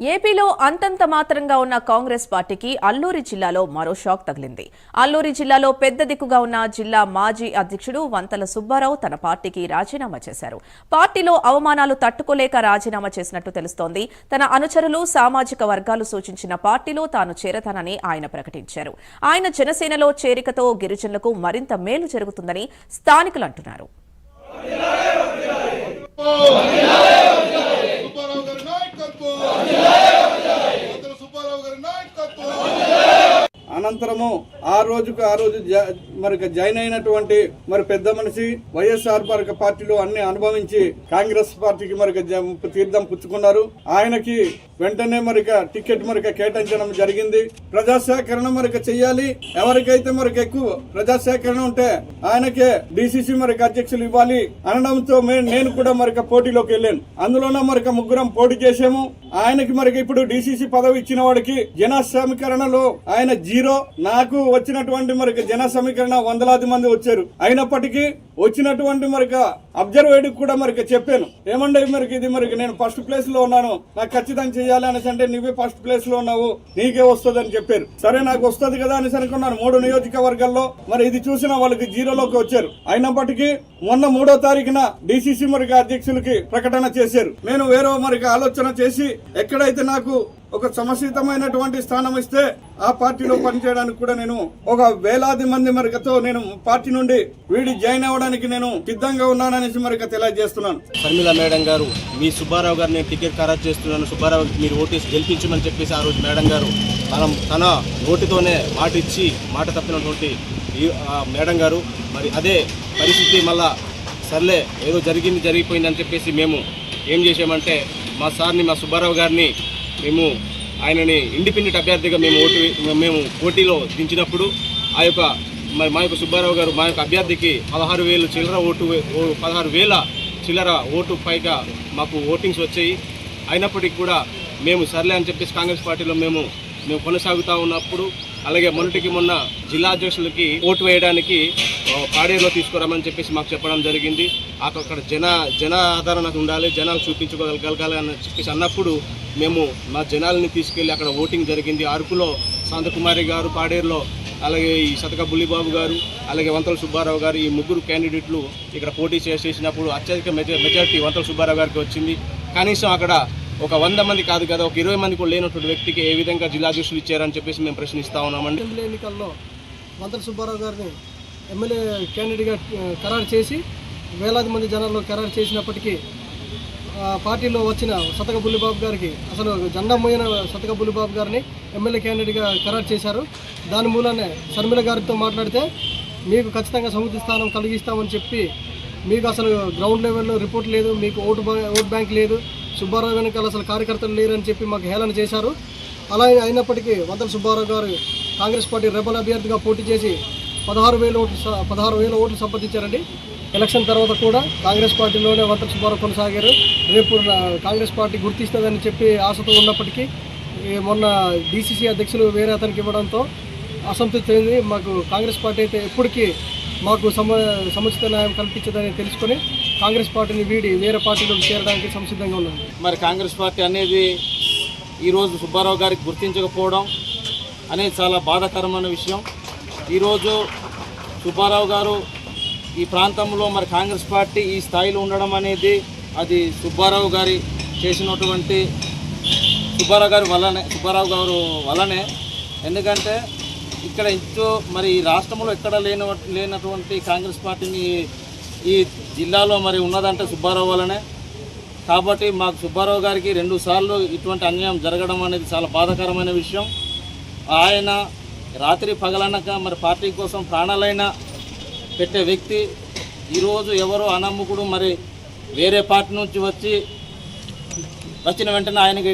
ఏపీలో అంతంత మాత్రంగా ఉన్న కాంగ్రెస్ పార్టీకి అల్లూరి జిల్లాలో మరో షాక్ తగిలింది. అల్లూరి జిల్లాలో పెద్ద దిక్కుగా ఉన్న జిల్లా మాజీ అధ్యక్షుడు వంతల సుబ్బారావు తన పార్టీకి రాజీనామా చేశారు. పార్టీలో అవమానాలు తట్టుకోలేక రాజీనామా చేసినట్టు తెలుస్తోంది. తన అనుచరులు, సామాజిక వర్గాలు సూచించిన పార్టీలో తాను చేరతానని ఆయన ప్రకటించారు. ఆయన జనసేనలో చేరికతో గిరిజనులకు మరింత మేలు జరుగుతుందని స్థానికులు అంటున్నారు. అనంతరము ఆ రోజు మరి జాయిన్ అయినటువంటి మరి పెద్ద మనిషి వైఎస్ఆర్ పార్టీలో అన్ని అనుభవించి కాంగ్రెస్ పార్టీకి మరి తీర్థం పుచ్చుకున్నారు. ఆయనకి వెంటనే మరి టికెట్ మరి కేటాయించడం జరిగింది. ప్రజాసేకరణ మరి చెయ్యాలి, ఎవరికైతే మరి ఎక్కువ ప్రజాసేకరణ ఉంటే ఆయనకే డిసిసి మరి అధ్యక్షులు ఇవ్వాలి అనడంతో నేను కూడా మరి పోటీలోకి వెళ్ళాను. అందులోనే మరి ముగ్గురం పోటీ చేసాము. ఆయనకి మరి ఇప్పుడు డిసిసి పదవి ఇచ్చిన వాడికి జన సమీకరణలో ఆయన జీరో. నాకు వచ్చినటువంటి మరి జన సమీకరణ వందలాది మంది వచ్చారు. అయినప్పటికీ వచ్చినటువంటి మరి అబ్జర్వేడ్ కూడా మరి చెప్పాను, ఏమంటే మరి ఇది మరి నేను ఫస్ట్ ప్లేస్ లో ఉన్నాను, నాకు ఖచ్చితంగా చేయాలి అనేసి అంటే నువ్వే ఫస్ట్ ప్లేస్ లో ఉన్నావు, నీకే వస్తుంది అని చెప్పారు. సరే నాకు వస్తుంది కదా అనేసి అనుకున్నాను. 3 నియోజకవర్గాల్లో మరి ఇది చూసిన వాళ్ళకి జీరోలోకి వచ్చారు. అయినప్పటికీ మొన్న 3వ తారీఖున డిసిసి మరి అధ్యక్షులకి ప్రకటన చేశారు. నేను వేరే మరి ఆలోచన చేసి ఎక్కడైతే నాకు ఒక సమశీతమైనటువంటి స్థానం ఇస్తే ఆ పార్టీలో పనిచేయడానికి కూడా నేను ఒక వేలాది మంది మరికతో నేను పార్టీ నుండి వీడి జాయిన్ అవ్వడానికి నేను సిద్ధంగా ఉన్నాననేసి మరిక తెలియజేస్తున్నాను. శర్మిల మేడం గారు, మీ సుబ్బారావు గారు నేను టికెట్ ఖరారు చేస్తున్నాను, సుబ్బారావు మీరు ఓటేసి గెలిపించమని చెప్పేసి ఆ రోజు మేడం గారు తన నోటితోనే మాట తప్పినటువంటి మేడం గారు మరి అదే పరిస్థితి మళ్ళా సర్లే ఏదో జరిగిపోయిందని చెప్పేసి మేము ఏం చేసామంటే మా సుబ్బారావు గారిని ఆయనని ఇండిపెండెంట్ అభ్యర్థిగా మేము పోటీలో దించినప్పుడు మా యొక్క సుబ్బారావు గారు మా యొక్క అభ్యర్థికి 16,000 చిల్లర ఓటు పైగా మాకు ఓటింగ్స్ వచ్చాయి. అయినప్పటికీ కూడా మేము సర్లే అని చెప్పేసి కాంగ్రెస్ పార్టీలో మేము కొనసాగుతూ ఉన్నప్పుడు అలాగే మొన్న జిల్లా అధ్యక్షులకి ఓటు వేయడానికి పాడేరులో తీసుకురామని చెప్పేసి మాకు చెప్పడం జరిగింది. అక్కడ జన ఆదరణ ఉండాలి, జనాలు చూపించుకోగలగాలి అని చెప్పేసి అన్నప్పుడు మేము మా జనాలని తీసుకెళ్ళి అక్కడ ఓటింగ్ జరిగింది. అరకులో శాంతకుమారి గారు, పాడేరులో అలాగే ఈ సతక బుల్లిబాబు గారు, అలాగే వంతల సుబ్బారావు గారు, ఈ ముగ్గురు క్యాండిడేట్లు ఇక్కడ పోటీ చేసినప్పుడు అత్యధిక మెజారిటీ వంతల సుబ్బారావు గారికి వచ్చింది. కనీసం అక్కడ ఒక 100 మంది కాదు కదా, ఒక 20 మంది కూడా లేనటువంటి వ్యక్తికి ఏ విధంగా జిల్లాధ్యక్షులు ఇచ్చారని చెప్పేసి మేము ప్రశ్నిస్తా ఉన్నామండి. అసెంబ్లీ ఎన్నికల్లో వంతల సుబ్బారావు గారిని ఎమ్మెల్యే క్యాండిడేట్గా ఖరారు చేసి వేలాది మంది జనాల్లో ఖరారు చేసినప్పటికీ పార్టీలో వచ్చిన సతక బుల్లిబాబు గారికి అసలు జెండా మోయిన సతక బుల్లిబాబు గారిని ఎమ్మెల్యే క్యాండిడేట్గా ఖరారు చేశారు. దాని మూలానే శర్మిల గారితో మాట్లాడితే మీకు ఖచ్చితంగా సముచిత స్థానం కలిగిస్తామని చెప్పి మీకు అసలు గ్రౌండ్ లెవెల్లో రిపోర్ట్ లేదు, మీకు ఓటు బ్యాంక్ లేదు, సుబ్బారావు వెనకాల అసలు కార్యకర్తలు లేరని చెప్పి మాకు హేళన చేశారు. అలా అయినప్పటికీ వంతల సుబ్బారావు గారు కాంగ్రెస్ పార్టీ రెబల్ అభ్యర్థిగా పోటీ చేసి 16,000 ఓట్లు సంపాదించారండి. ఎలక్షన్ తర్వాత కూడా కాంగ్రెస్ పార్టీలోనే వంతల సుబ్బారావు కొనసాగారు. రేపు కాంగ్రెస్ పార్టీ గుర్తిస్తుందని చెప్పి ఆశతో ఉన్నప్పటికీ మొన్న డిసిసి అధ్యక్షులు వేరే అతనికి ఇవ్వడంతో అసంతృప్తి అయింది. మాకు కాంగ్రెస్ పార్టీ అయితే ఎప్పటికీ మాకు సముచిత న్యాయం కల్పించదని తెలుసుకొని కాంగ్రెస్ పార్టీని వీడి వేరే పార్టీలోకి చేరడానికి సంసిద్ధంగా ఉన్నాం. మరి కాంగ్రెస్ పార్టీ అనేది ఈరోజు సుబ్బారావు గారికి గుర్తించకపోవడం అనేది చాలా బాధాకరమైన విషయం. ఈరోజు సుబ్బారావు గారు ఈ ప్రాంతంలో మరి కాంగ్రెస్ పార్టీ ఈ స్థాయిలో ఉండడం అనేది అది సుబ్బారావు గారు వల్లనే. ఎందుకంటే ఇక్కడ మరి ఈ రాష్ట్రంలో ఎక్కడ లేనటువంటి కాంగ్రెస్ పార్టీని ఈ జిల్లాలో మరి ఉన్నదంటే సుబ్బారావు వల్లనే. కాబట్టి మాకు సుబ్బారావు గారికి 2 సార్లు ఇటువంటి అన్యాయం జరగడం అనేది చాలా బాధాకరమైన విషయం. ఆయన రాత్రి పగలనక మరి పార్టీ కోసం ప్రాణాలైనా పెట్టే వ్యక్తి ఈరోజు ఎవరో అనామకుడు మరి వేరే పార్టీ నుంచి వచ్చిన వెంటనే ఆయనకి